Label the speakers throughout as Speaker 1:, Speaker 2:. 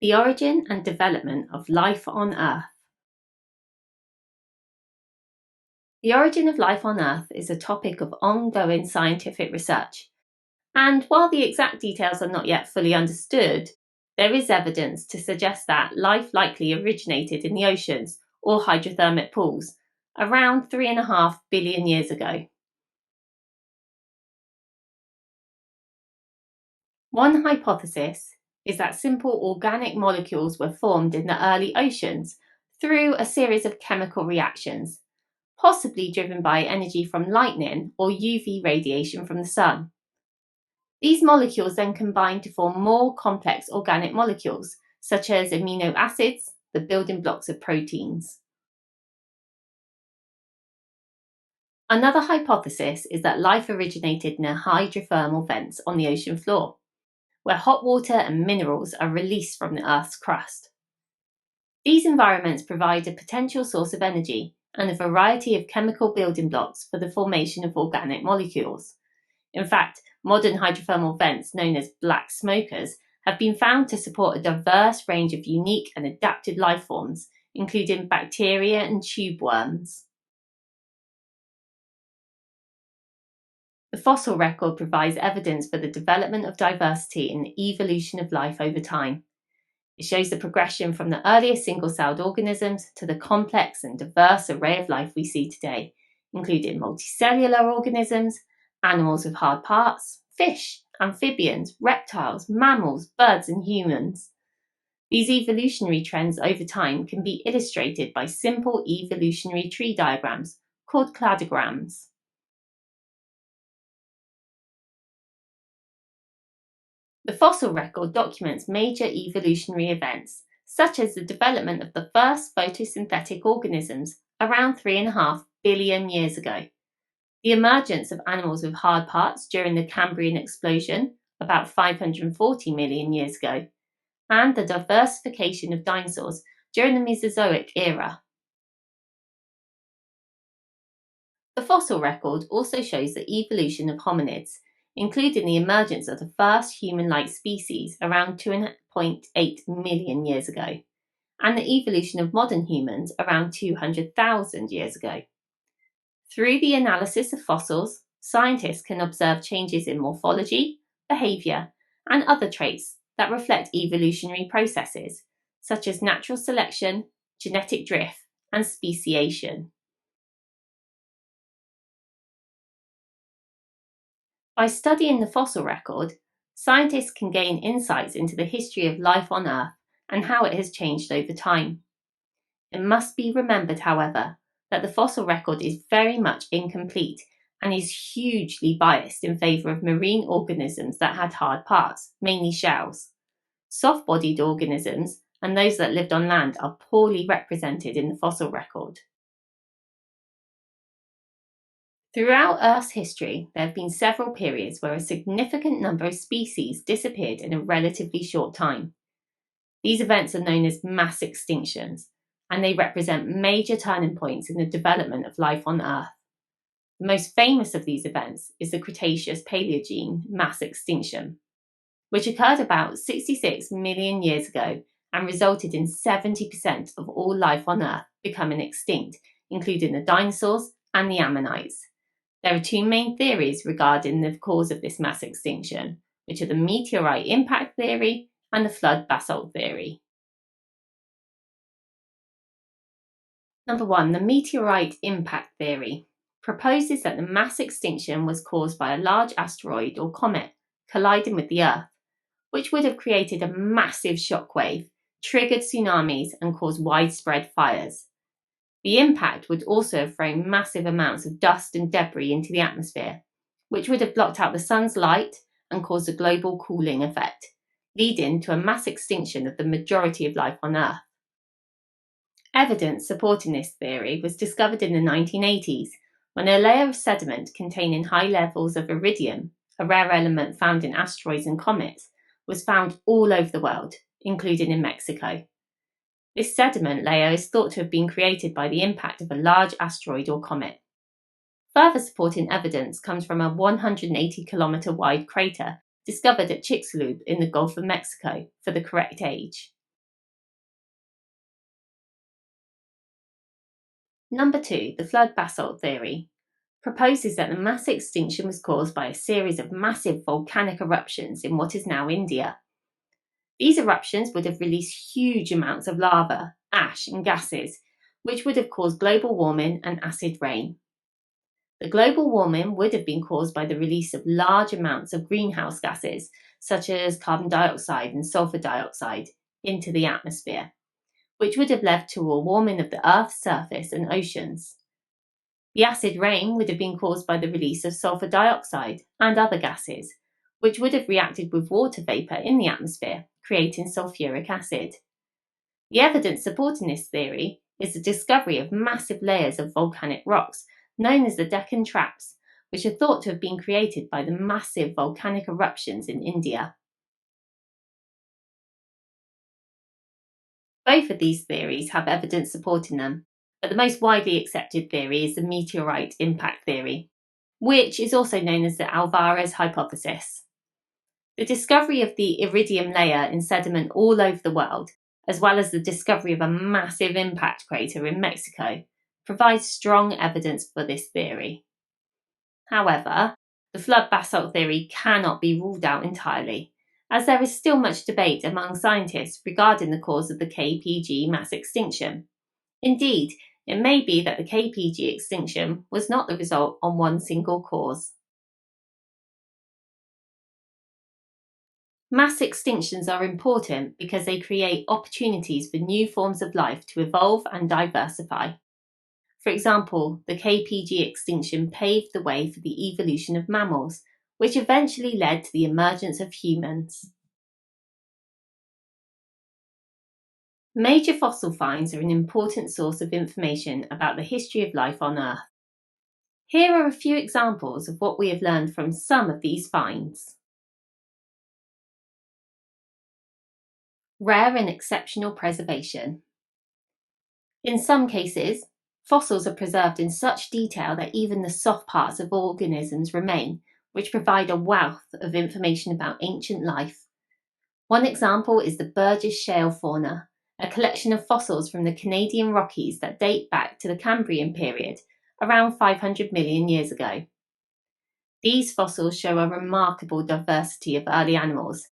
Speaker 1: The origin and development of life on Earth. The origin of life on Earth is a topic of ongoing scientific research, and while the exact details are not yet fully understood, there is evidence to suggest that life likely originated in the oceans or hydrothermic pools around 3.5 billion years ago. One hypothesis is that simple organic molecules were formed in the early oceans through a series of chemical reactions, possibly driven by energy from lightning or UV radiation from the sun. These molecules then combine to form more complex organic molecules, such as amino acids, the building blocks of proteins. Another hypothesis is that life originated near hydrothermal vents on the ocean floor, where hot water and minerals are released from the Earth's crust. These environments provide a potential source of energy and a variety of chemical building blocks for the formation of organic molecules. In fact, modern hydrothermal vents, known as black smokers, have been found to support a diverse range of unique and adapted life forms, including bacteria and tube worms. The fossil record provides evidence for the development of diversity and the evolution of life over time. It shows the progression from the earliest single-celled organisms to the complex and diverse array of life we see today, including multicellular organisms, animals with hard parts, fish, amphibians, reptiles, mammals, birds, and humans. These evolutionary trends over time can be illustrated by simple evolutionary tree diagrams called cladograms. The fossil record documents major evolutionary events, such as the development of the first photosynthetic organisms around 3.5 billion years ago, the emergence of animals with hard parts during the Cambrian explosion about 540 million years ago, and the diversification of dinosaurs during the Mesozoic era. The fossil record also shows the evolution of hominids, including the emergence of the first human-like species around 2.8 million years ago, and the evolution of modern humans around 200,000 years ago. Through the analysis of fossils, scientists can observe changes in morphology, behavior, and other traits that reflect evolutionary processes, such as natural selection, genetic drift, and speciation. By studying the fossil record, scientists can gain insights into the history of life on Earth and how it has changed over time. It must be remembered, however, that the fossil record is very much incomplete and is hugely biased in favour of marine organisms that had hard parts, mainly shells. Soft-bodied organisms and those that lived on land are poorly represented in the fossil record. Throughout Earth's history, there have been several periods where a significant number of species disappeared in a relatively short time. These events are known as mass extinctions, and they represent major turning points in the development of life on Earth. The most famous of these events is the Cretaceous-Paleogene mass extinction, which occurred about 66 million years ago and resulted in 70% of all life on Earth becoming extinct, including the dinosaurs and the ammonites. There are two main theories regarding the cause of this mass extinction, which are the meteorite impact theory and the flood basalt theory. Number 1, the meteorite impact theory proposes that the mass extinction was caused by a large asteroid or comet colliding with the Earth, which would have created a massive shockwave, triggered tsunamis, and caused widespread fires. The impact would also have thrown massive amounts of dust and debris into the atmosphere, which would have blocked out the sun's light and caused a global cooling effect, leading to a mass extinction of the majority of life on Earth. Evidence supporting this theory was discovered in the 1980s when a layer of sediment containing high levels of iridium, a rare element found in asteroids and comets, was found all over the world, including in Mexico. This sediment layer is thought to have been created by the impact of a large asteroid or comet. Further supporting evidence comes from a 180-kilometre wide crater discovered at Chicxulub in the Gulf of Mexico for the correct age. Number 2, the flood basalt theory, proposes that the mass extinction was caused by a series of massive volcanic eruptions in what is now India. These eruptions would have released huge amounts of lava, ash, and gases, which would have caused global warming and acid rain. The global warming would have been caused by the release of large amounts of greenhouse gases, such as carbon dioxide and sulfur dioxide, into the atmosphere, which would have led to a warming of the Earth's surface and oceans. The acid rain would have been caused by the release of sulfur dioxide and other gases, which would have reacted with water vapour in the atmosphere, creating sulfuric acid. The evidence supporting this theory is the discovery of massive layers of volcanic rocks known as the Deccan Traps, which are thought to have been created by the massive volcanic eruptions in India. Both of these theories have evidence supporting them, but the most widely accepted theory is the meteorite impact theory, which is also known as the Alvarez hypothesis. The discovery of the iridium layer in sediment all over the world, as well as the discovery of a massive impact crater in Mexico, provides strong evidence for this theory. However, the flood basalt theory cannot be ruled out entirely, as there is still much debate among scientists regarding the cause of the KPG mass extinction. Indeed, it may be that the KPG extinction was not the result of one single cause. Mass extinctions are important because they create opportunities for new forms of life to evolve and diversify. For example, the KPG extinction paved the way for the evolution of mammals, which eventually led to the emergence of humans. Major fossil finds are an important source of information about the history of life on Earth. Here are a few examples of what we have learned from some of these finds. Rare and exceptional preservation. In some cases, fossils are preserved in such detail that even the soft parts of organisms remain, which provide a wealth of information about ancient life. One example is the Burgess Shale fauna, a collection of fossils from the Canadian Rockies that date back to the Cambrian period, around 500 million years ago. These fossils show a remarkable diversity of early animals,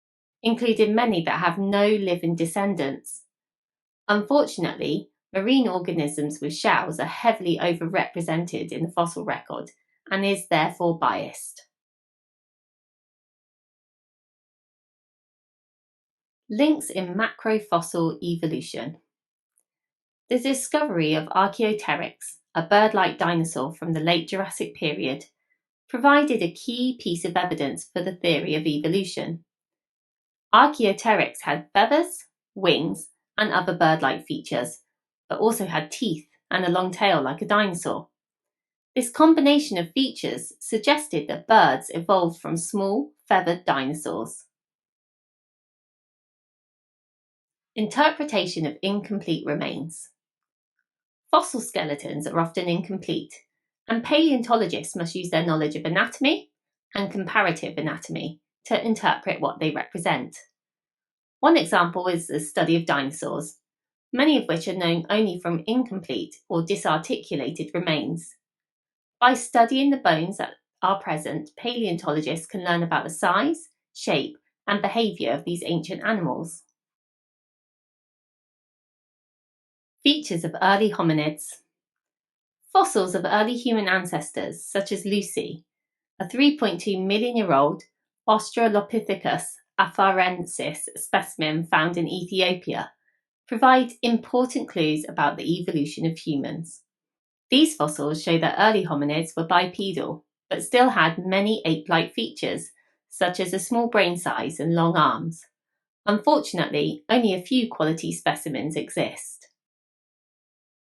Speaker 1: including many that have no living descendants. Unfortunately, marine organisms with shells are heavily overrepresented in the fossil record and is therefore biased. Links in macrofossil evolution. The discovery of Archaeopteryx, a bird-like dinosaur from the late Jurassic period, provided a key piece of evidence for the theory of evolution. Archaeopteryx had feathers, wings, and other bird-like features, but also had teeth and a long tail like a dinosaur. This combination of features suggested that birds evolved from small, feathered dinosaurs. Interpretation of incomplete remains. Fossil skeletons are often incomplete, and paleontologists must use their knowledge of anatomy and comparative anatomy to interpret what they represent. One example is the study of dinosaurs, many of which are known only from incomplete or disarticulated remains. By studying the bones that are present, paleontologists can learn about the size, shape, and behaviour of these ancient animals. Features of early hominids. Fossils of early human ancestors, such as Lucy, a 3.2 million-year-old Australopithecus afarensis specimen found in Ethiopia, provide important clues about the evolution of humans. These fossils show that early hominids were bipedal, but still had many ape-like features, such as a small brain size and long arms. Unfortunately, only a few quality specimens exist.